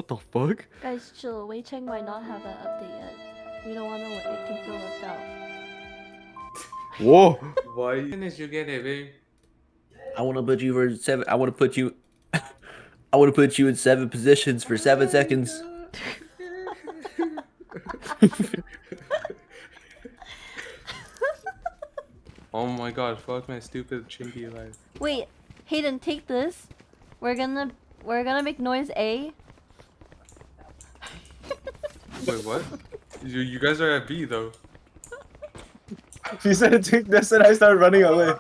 What the fuck? Guys, chill. Wei Cheng might not have an update yet. We don't want to let it feel left out. Whoa! Why didn't you get it, babe? I want to put you for 7. I want to put you. I want to put you in 7 positions for 7 seconds. Oh my god, fuck my stupid chinky life. Wait, Hayden, take this. We're gonna make noise A. Wait, what? You guys are at B though. She said take this and I started running away.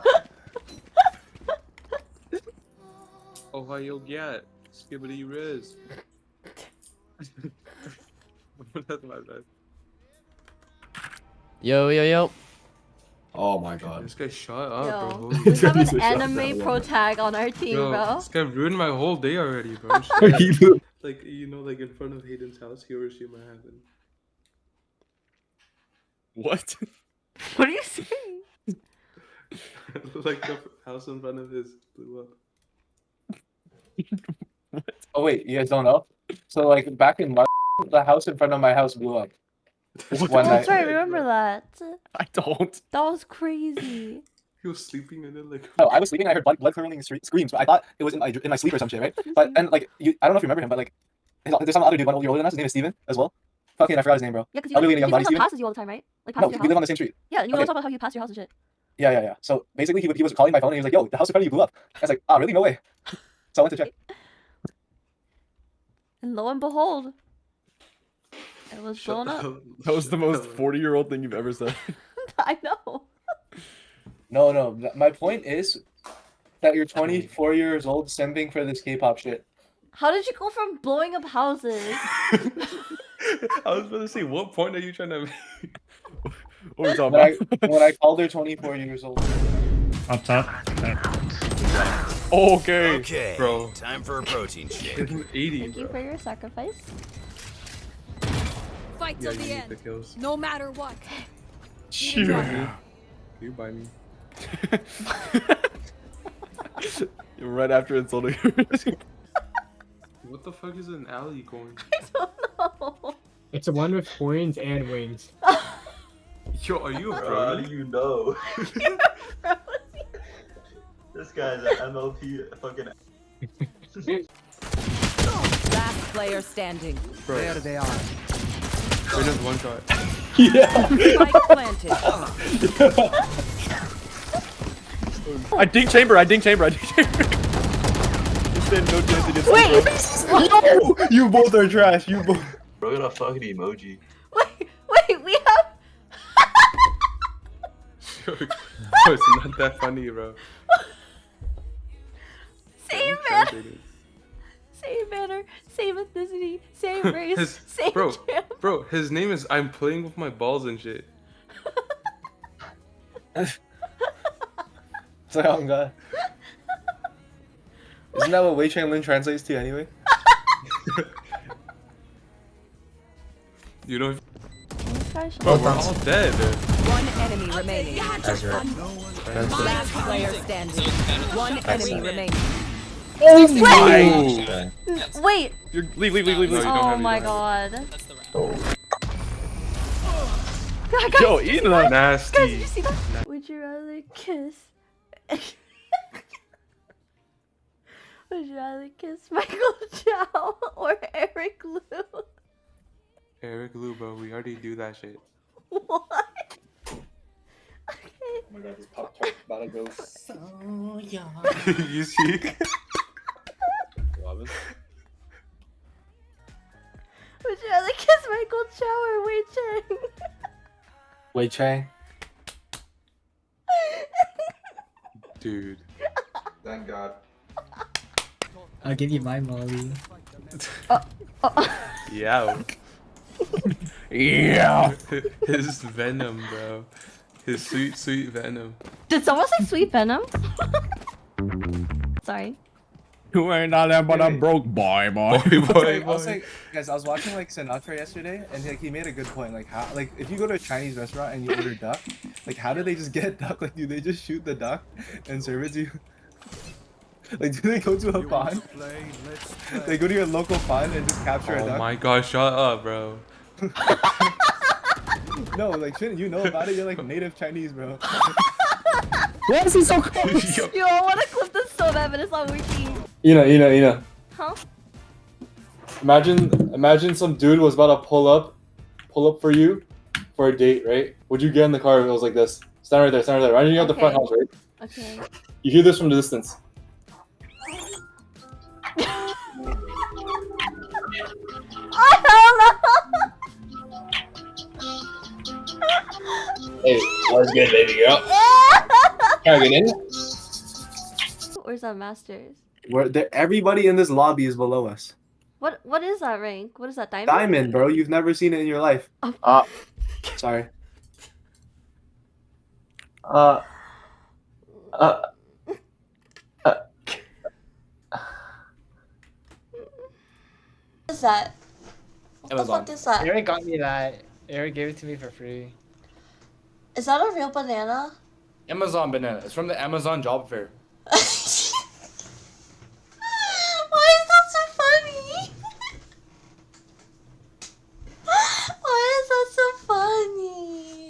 Ohio get skibbity riz. That's my bad. Yo. Oh my god. This guy shut up, Yo, bro. we have He's an a shot anime that pro one. tag on our team, bro. This guy ruined my whole day already, bro. Like, you know, like in front of Hayden's house, he or she might happen. What? What are you saying? Like the house in front of his blew up. Oh wait, you guys don't know? So like back in March, the house in front of my house blew up. What? One Oh, that's night. right. Remember that? I don't. That was crazy. He was sleeping and then like. No, I was sleeping and I heard blood curdling screams, but I thought it was in my sleep or some shit, right? But and like I don't know if you remember him, but like there's some other dude 1 year older than us. His name is Steven as well. Fucking I forgot his name, bro. Yeah, because Are we waiting he on body like Steven? passes you all the time, right? Like No, passes we your live house. on the same street. Yeah, you Okay. want to talk about how you pass your house and shit. Yeah. So basically he was calling my phone and he was like, yo, the house in front of you blew up. I was like, oh really? No way. So I went to check. And lo and behold, it was blown up. That was the most 40-year-old thing you've ever said. I know. No. My point is that you're 24 years old simping for this K-pop shit. How did you go from blowing up houses? I was about to say, what point are you trying to make? What are we talking about? When I called her 24 years old. Up top. Okay. Okay, Bro. time for a protein shake. 80, Thank you bro. for your sacrifice. Fight Yeah, till you the need the end, kills. no matter what. Shoot. You buy me. Right after insulting her. What the fuck is an alley going? I don't know. It's the one with horns and wings. Yo, are you a Bro, bro? how do you know? This guy's an MLP fucking. Last player standing. Bro. There they are. Wait, just one shot. Spike planted. I dink chamber. You stand no chance against Wait. me, bro. No! You both are trash. You both. Bro, got a fucking emoji. Wait, we have. Yo, it's not that funny, bro. Same manner, same manner, same ethnicity, same race, same bro, champ. bro, his name is I'm playing with my balls and shit. It's like, oh god. Isn't that what Wei Chang Lin translates to anyway? You know, This guy should bro, we're all dead. One enemy remaining. That's right. Last player standing. One enemy remaining. Wait. You're, leave. No, you don't Oh have, my you don't god. Yo, eat it up. have. Guys, did you Nasty. see that? Would you rather kiss? Would you rather kiss Michael Chow or Eric Liu? Eric Lubo, we already do that shit. What? Okay. Oh my god, this poptart about to go so young. You see? Robin? Would you rather kiss Michael Chow or Wei Cheng? Wei Chang. Dude. Thank God. I'll give you my molly. Yeah. Yeah. His venom, bro. His sweet venom. Did someone say sweet venom? Sorry. You ain't not that, but I'm broke, boy. Boy, I was like, guys, I was watching like Sinatra yesterday, and like he made a good point. Like how, like if you go to a Chinese restaurant and you order duck, like how do they just get duck? Like do they just shoot the duck and serve it to you? Like, do they go to a pond? They go to your local pond and just capture a Oh duck? my god, shut up, bro. No, like, shouldn't you know about it? You're like native Chinese, bro. Why is he so close? Yo. Yo, I wanna clip this so bad, but it's not working. Ina. Huh? Imagine some dude was about to pull up for you for a date, right? Would you get in the car if it was like this? Stand right there. Right, you at the front Okay. house, right? Okay. You hear this from the distance. Hey, what's good, baby girl? Can I get in? Where's our masters? Everybody in this lobby is below us. What is that rank? What is that, diamond? Diamond, bro. You've never seen it in your life. Sorry. What What is that? What Amazon. the fuck is that? Eric got me that. Eric gave it to me for free. Is that a real banana? Amazon banana. It's from the Amazon job fair.